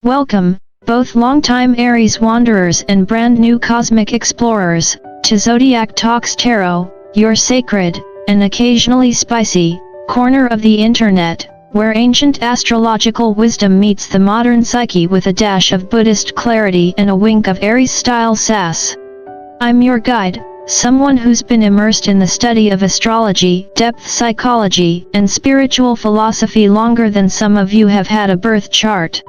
Welcome, both longtime Aries wanderers and brand new cosmic explorers, to Zodiac Talks Tarot, your sacred, and occasionally spicy, corner of the internet, where ancient astrological wisdom meets the modern psyche with a dash of Buddhist clarity and a wink of Aries-style sass. I'm your guide, someone who's been immersed in the study of astrology, depth psychology, and spiritual philosophy longer than some of you have had a birth chart.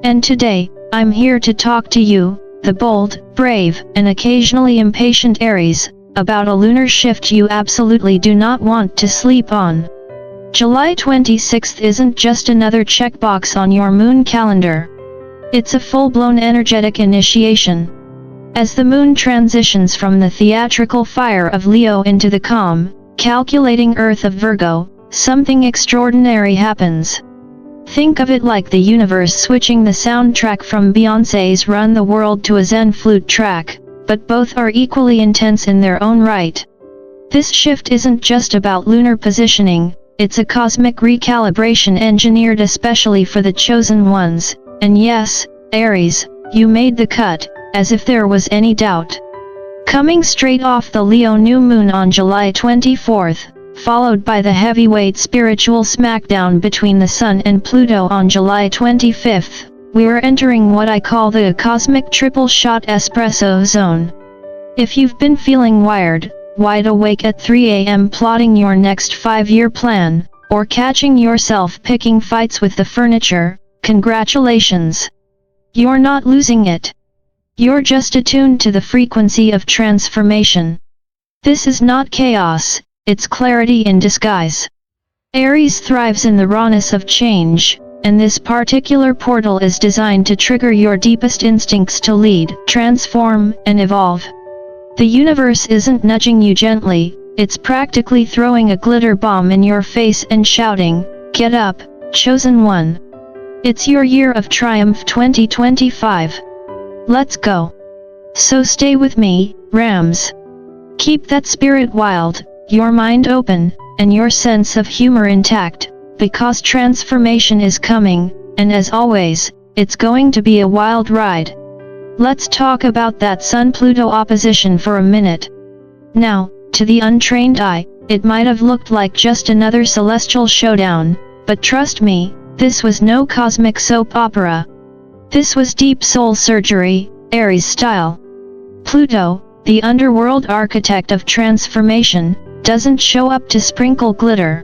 And today, I'm here to talk to you, the bold, brave, and occasionally impatient Aries, about a lunar shift you absolutely do not want to sleep on. July 26th isn't just another checkbox on your moon calendar. It's a full-blown energetic initiation. As the moon transitions from the theatrical fire of Leo into the calm, calculating earth of Virgo, something extraordinary happens. Think of it like the universe switching the soundtrack from Beyoncé's Run the World to a Zen flute track, but both are equally intense in their own right. This shift isn't just about lunar positioning, it's a cosmic recalibration engineered especially for the chosen ones, and yes, Aries, you made the cut, as if there was any doubt. Coming straight off the Leo new moon on July 24th, followed by the heavyweight spiritual smackdown between the Sun and Pluto on July 25th, we're entering what I call the cosmic triple shot espresso zone. If you've been feeling wired, wide awake at 3 a.m. plotting your next 5-year plan, or catching yourself picking fights with the furniture, congratulations! You're not losing it. You're just attuned to the frequency of transformation. This is not chaos. It's clarity in disguise. Aries thrives in the rawness of change, and this particular portal is designed to trigger your deepest instincts to lead, transform, and evolve. The universe isn't nudging you gently, it's practically throwing a glitter bomb in your face and shouting, "Get up, chosen one." It's your year of triumph 2025. Let's go. So stay with me, Rams. Keep that spirit wild, your mind open, and your sense of humor intact, because transformation is coming, and as always, it's going to be a wild ride. Let's talk about that Sun-Pluto opposition for a minute. Now, to the untrained eye, it might have looked like just another celestial showdown, but trust me, this was no cosmic soap opera. This was deep soul surgery, Aries style. Pluto, the underworld architect of transformation, doesn't show up to sprinkle glitter.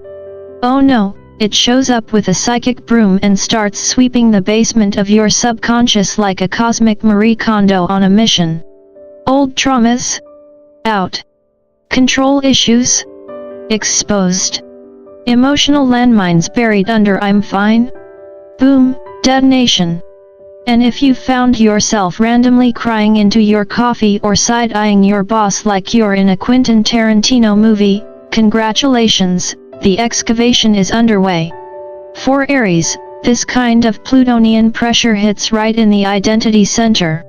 Oh no, it shows up with a psychic broom and starts sweeping the basement of your subconscious like a cosmic Marie Kondo on a mission. Old traumas? Out. Control issues? Exposed. Emotional landmines buried under "I'm fine"? Boom, detonation. And if you found yourself randomly crying into your coffee or side-eyeing your boss like you're in a Quentin Tarantino movie, congratulations, the excavation is underway. For Aries, this kind of Plutonian pressure hits right in the identity center.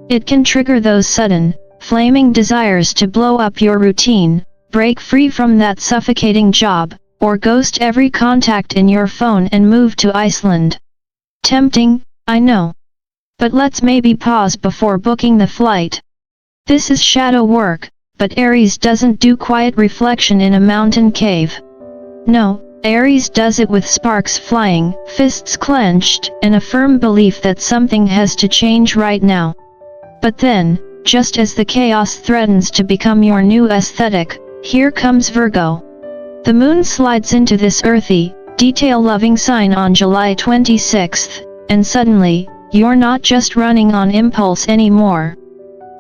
It can trigger those sudden, flaming desires to blow up your routine, break free from that suffocating job, or ghost every contact in your phone and move to Iceland. Tempting, I know. But let's maybe pause before booking the flight. This is shadow work, but Aries doesn't do quiet reflection in a mountain cave. No, Aries does it with sparks flying, fists clenched, and a firm belief that something has to change right now. But then, just as the chaos threatens to become your new aesthetic, here comes Virgo. The moon slides into this earthy, detail-loving sign on July 26th, and suddenly, you're not just running on impulse anymore.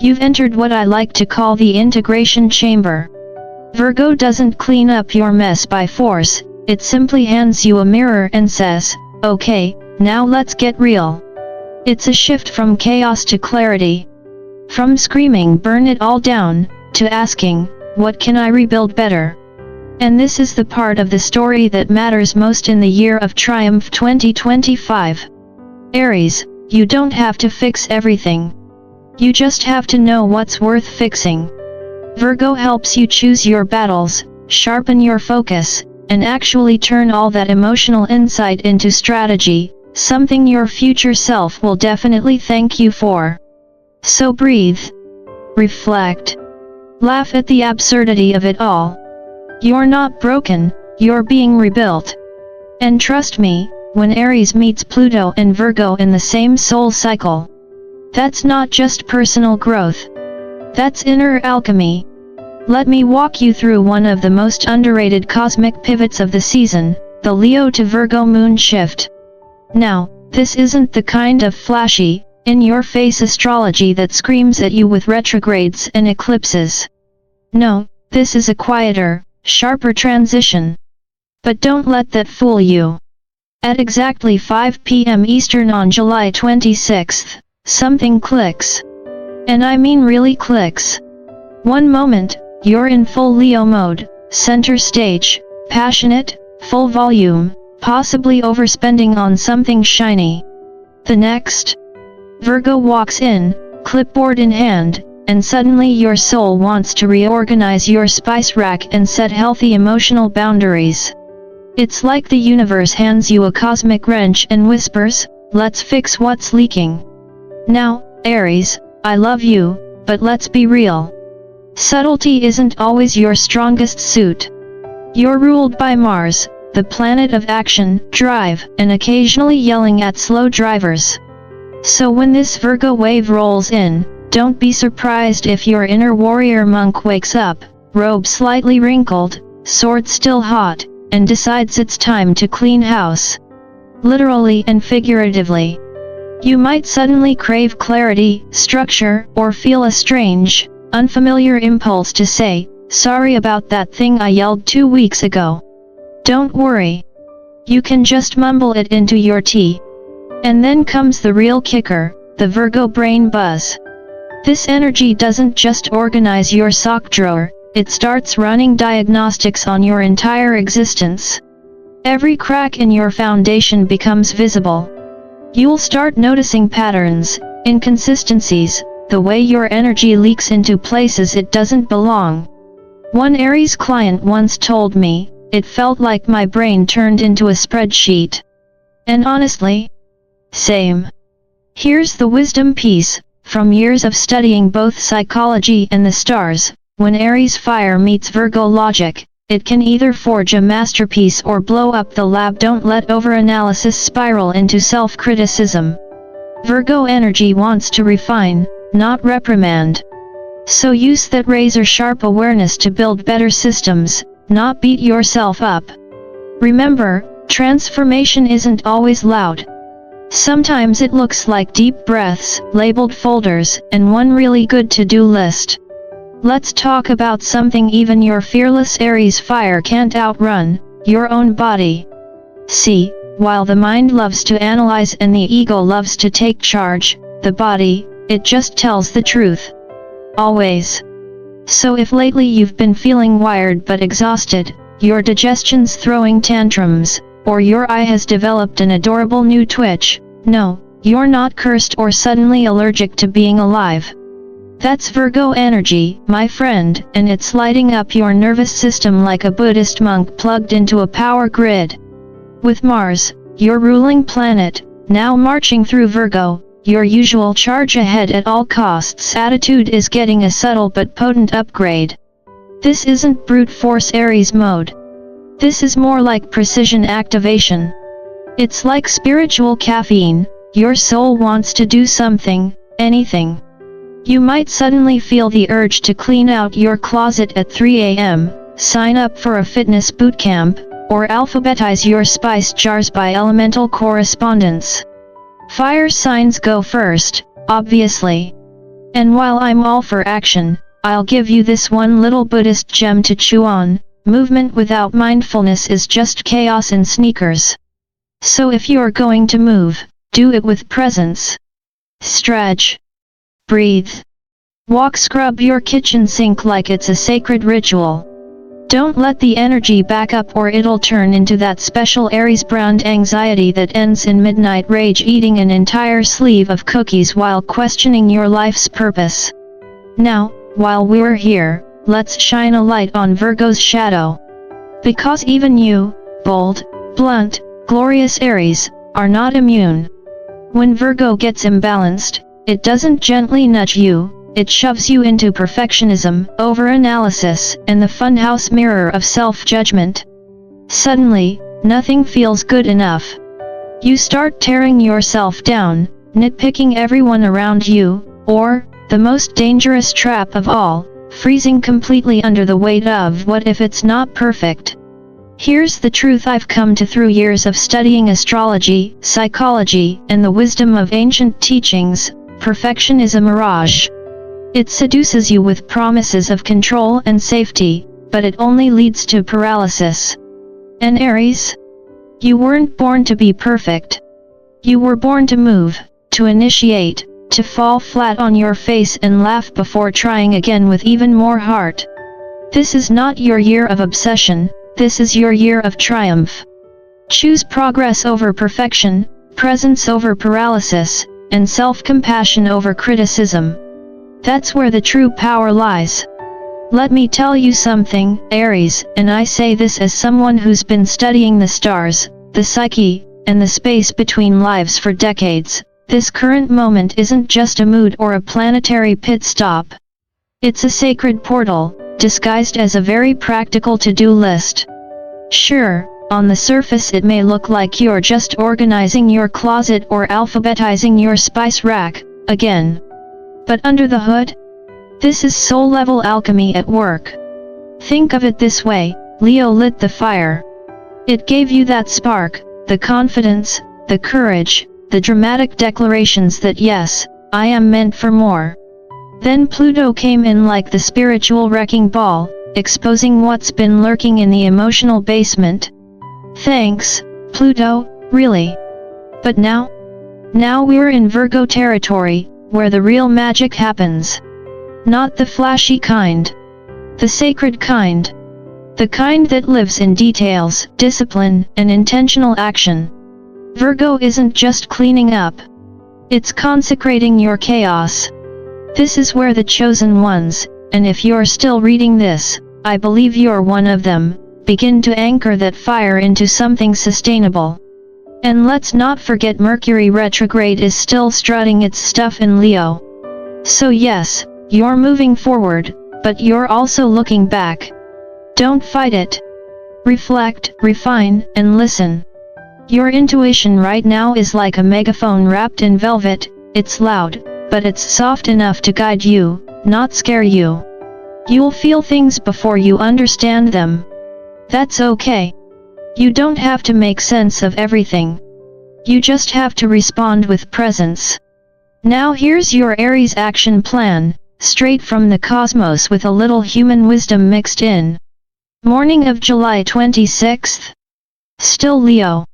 You've entered what I like to call the integration chamber. Virgo doesn't clean up your mess by force, it simply hands you a mirror and says, "Okay, now let's get real." It's a shift from chaos to clarity. From screaming "burn it all down," to asking, "What can I rebuild better?" And this is the part of the story that matters most in the year of triumph 2025. Aries, you don't have to fix everything. You just have to know what's worth fixing. Virgo helps you choose your battles, sharpen your focus, and actually turn all that emotional insight into strategy, something your future self will definitely thank you for. So breathe. Reflect. Laugh at the absurdity of it all. You're not broken, you're being rebuilt. And trust me, when Aries meets Pluto and Virgo in the same soul cycle, that's not just personal growth. That's inner alchemy. Let me walk you through one of the most underrated cosmic pivots of the season, the Leo to Virgo moon shift. Now, this isn't the kind of flashy, in-your-face astrology that screams at you with retrogrades and eclipses. No, this is a quieter, sharper transition. But don't let that fool you. At exactly 5 p.m. Eastern on July 26th, something clicks. And I mean really clicks. One moment, you're in full Leo mode, center stage, passionate, full volume, possibly overspending on something shiny. The next, Virgo walks in, clipboard in hand, and suddenly your soul wants to reorganize your spice rack and set healthy emotional boundaries. It's like the universe hands you a cosmic wrench and whispers, let's fix what's leaking. Now, Aries, I love you, but let's be real. Subtlety isn't always your strongest suit. You're ruled by Mars, the planet of action, drive, and occasionally yelling at slow drivers. So when this Virgo wave rolls in, don't be surprised if your inner warrior monk wakes up, robe slightly wrinkled, sword still hot, and decides it's time to clean house. Literally and figuratively. You might suddenly crave clarity, structure, or feel a strange, unfamiliar impulse to say, sorry about that thing I yelled 2 weeks ago. Don't worry. You can just mumble it into your tea. And then comes the real kicker, the Virgo brain buzz. This energy doesn't just organize your sock drawer, it starts running diagnostics on your entire existence. Every crack in your foundation becomes visible. You'll start noticing patterns, inconsistencies, the way your energy leaks into places it doesn't belong. One Aries client once told me, it felt like my brain turned into a spreadsheet. And honestly, same. Here's the wisdom piece, from years of studying both psychology and the stars, when Aries fire meets Virgo logic, it can either forge a masterpiece or blow up the lab. Don't let overanalysis spiral into self-criticism. Virgo energy wants to refine, not reprimand. So use that razor-sharp awareness to build better systems, not beat yourself up. Remember, transformation isn't always loud. Sometimes it looks like deep breaths, labeled folders, and one really good to-do list. Let's talk about something even your fearless Aries fire can't outrun, your own body. See, while the mind loves to analyze and the ego loves to take charge, the body, it just tells the truth. Always. So if lately you've been feeling wired but exhausted, your digestion's throwing tantrums, or your eye has developed an adorable new twitch, no, you're not cursed or suddenly allergic to being alive. That's Virgo energy, my friend, and it's lighting up your nervous system like a Buddhist monk plugged into a power grid. With Mars, your ruling planet, now marching through Virgo, your usual charge ahead at all costs attitude is getting a subtle but potent upgrade. This isn't brute force Aries mode. This is more like precision activation. It's like spiritual caffeine, your soul wants to do something, anything. You might suddenly feel the urge to clean out your closet at 3 a.m., sign up for a fitness bootcamp, or alphabetize your spice jars by elemental correspondence. Fire signs go first, obviously. And while I'm all for action, I'll give you this one little Buddhist gem to chew on: movement without mindfulness is just chaos in sneakers. So if you're going to move, do it with presence. Stretch. Breathe. Walk, scrub your kitchen sink like it's a sacred ritual. Don't let the energy back up or it'll turn into that special Aries brand anxiety that ends in midnight rage eating an entire sleeve of cookies while questioning your life's purpose. Now, while we're here, let's shine a light on Virgo's shadow. Because even you, bold, blunt, glorious Aries, are not immune. When Virgo gets imbalanced, it doesn't gently nudge you, it shoves you into perfectionism, overanalysis, and the funhouse mirror of self-judgment. Suddenly, nothing feels good enough. You start tearing yourself down, nitpicking everyone around you, or, the most dangerous trap of all, freezing completely under the weight of what if it's not perfect. Here's the truth I've come to through years of studying astrology, psychology, and the wisdom of ancient teachings: perfection is a mirage. It seduces you with promises of control and safety, but it only leads to paralysis. And Aries? You weren't born to be perfect. You were born to move, to initiate, to fall flat on your face and laugh before trying again with even more heart. This is not your year of obsession, this is your year of triumph. Choose progress over perfection, presence over paralysis, and self-compassion over criticism. That's where the true power lies. Let me tell you something, Aries, and I say this as someone who's been studying the stars, the psyche, and the space between lives for decades. This current moment isn't just a mood or a planetary pit stop. It's a sacred portal, disguised as a very practical to-do list. Sure, on the surface it may look like you're just organizing your closet or alphabetizing your spice rack, again. But under the hood? This is soul-level alchemy at work. Think of it this way: Leo lit the fire. It gave you that spark, the confidence, the courage, the dramatic declarations that yes, I am meant for more. Then Pluto came in like the spiritual wrecking ball, exposing what's been lurking in the emotional basement. Thanks, Pluto, really. But now we're in Virgo territory, where the real magic happens. Not the flashy kind. The sacred kind. The kind that lives in details, discipline, and intentional action. Virgo isn't just cleaning up. It's consecrating your chaos. This is where the chosen ones, and if you're still reading this, I believe you're one of them, begin to anchor that fire into something sustainable. And let's not forget Mercury retrograde is still strutting its stuff in Leo. So yes, you're moving forward, but you're also looking back. Don't fight it. Reflect, refine, and listen. Your intuition right now is like a megaphone wrapped in velvet. It's loud, but it's soft enough to guide you, not scare you. You'll feel things before you understand them. That's okay. You don't have to make sense of everything. You just have to respond with presence. Now here's your Aries action plan, straight from the cosmos with a little human wisdom mixed in. Morning of July 26th. Still Leo.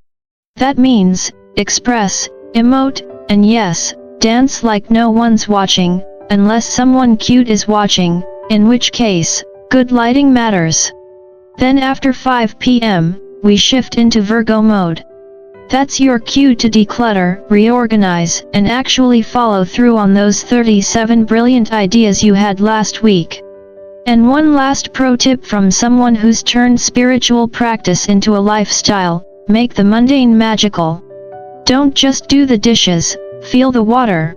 That means, express, emote, and yes, dance like no one's watching, unless someone cute is watching, in which case, good lighting matters. Then after 5 p.m., we shift into Virgo mode. That's your cue to declutter, reorganize, and actually follow through on those 37 brilliant ideas you had last week. And one last pro tip from someone who's turned spiritual practice into a lifestyle: make the mundane magical. Don't just do the dishes, feel the water.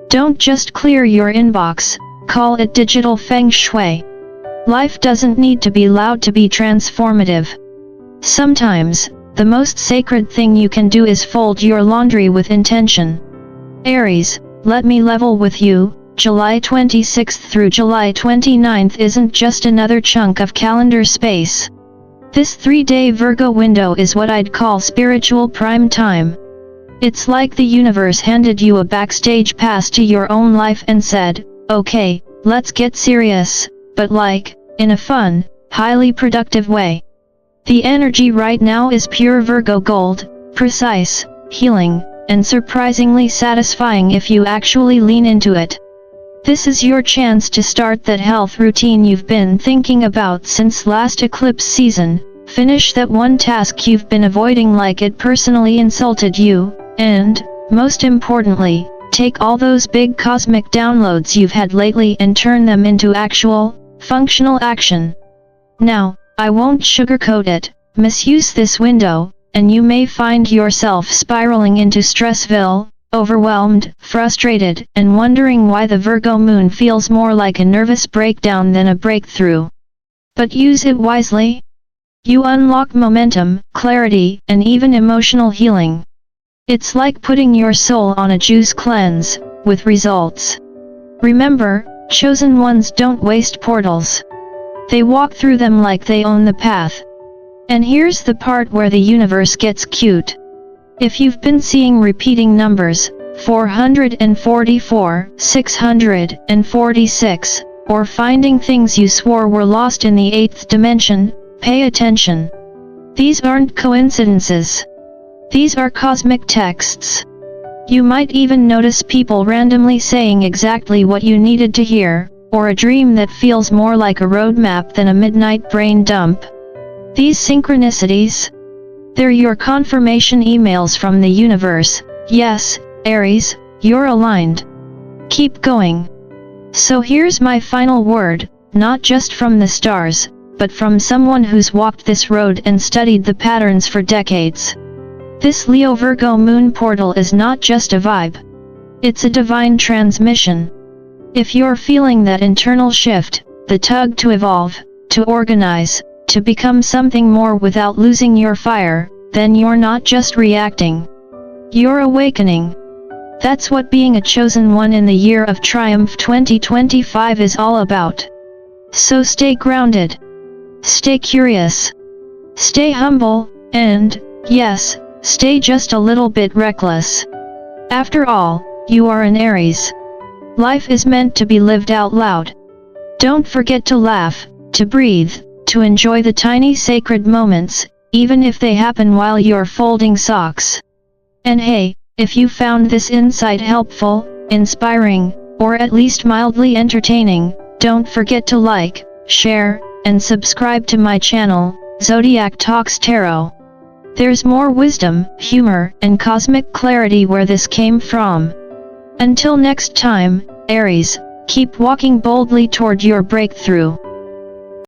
Don't just clear your inbox, call it digital feng shui. Life doesn't need to be loud to be transformative. Sometimes, the most sacred thing you can do is fold your laundry with intention. Aries, let me level with you, July 26th through July 29th isn't just another chunk of calendar space. This 3-day Virgo window is what I'd call spiritual prime time. It's like the universe handed you a backstage pass to your own life and said, okay, let's get serious, but like, in a fun, highly productive way. The energy right now is pure Virgo gold, precise, healing, and surprisingly satisfying if you actually lean into it. This is your chance to start that health routine you've been thinking about since last eclipse season, finish that one task you've been avoiding like it personally insulted you, and, most importantly, take all those big cosmic downloads you've had lately and turn them into actual, functional action. Now, I won't sugarcoat it, misuse this window, and you may find yourself spiraling into Stressville, overwhelmed, frustrated, and wondering why the Virgo moon feels more like a nervous breakdown than a breakthrough. But use it wisely. You unlock momentum, clarity, and even emotional healing. It's like putting your soul on a juice cleanse, with results. Remember, chosen ones don't waste portals. They walk through them like they own the path. And here's the part where the universe gets cute. If you've been seeing repeating numbers, 444, 646, or finding things you swore were lost in the 8th dimension, pay attention. These aren't coincidences. These are cosmic texts. You might even notice people randomly saying exactly what you needed to hear, or a dream that feels more like a roadmap than a midnight brain dump. These synchronicities? They're your confirmation emails from the universe. Yes, Aries, you're aligned. Keep going. So here's my final word, not just from the stars, but from someone who's walked this road and studied the patterns for decades. This Leo-Virgo moon portal is not just a vibe. It's a divine transmission. If you're feeling that internal shift, the tug to evolve, to organize, to become something more without losing your fire, then you're not just reacting. You're awakening. That's what being a chosen one in the year of triumph 2025 is all about. So stay grounded. Stay curious. Stay humble, and, yes, stay just a little bit reckless. After all, you are an Aries. Life is meant to be lived out loud. Don't forget to laugh, to breathe, to enjoy the tiny sacred moments, even if they happen while you're folding socks. And hey, if you found this insight helpful, inspiring, or at least mildly entertaining, don't forget to like, share, and subscribe to my channel, Zodiac Talks Tarot. There's more wisdom, humor, and cosmic clarity where this came from. Until next time, Aries, keep walking boldly toward your breakthrough.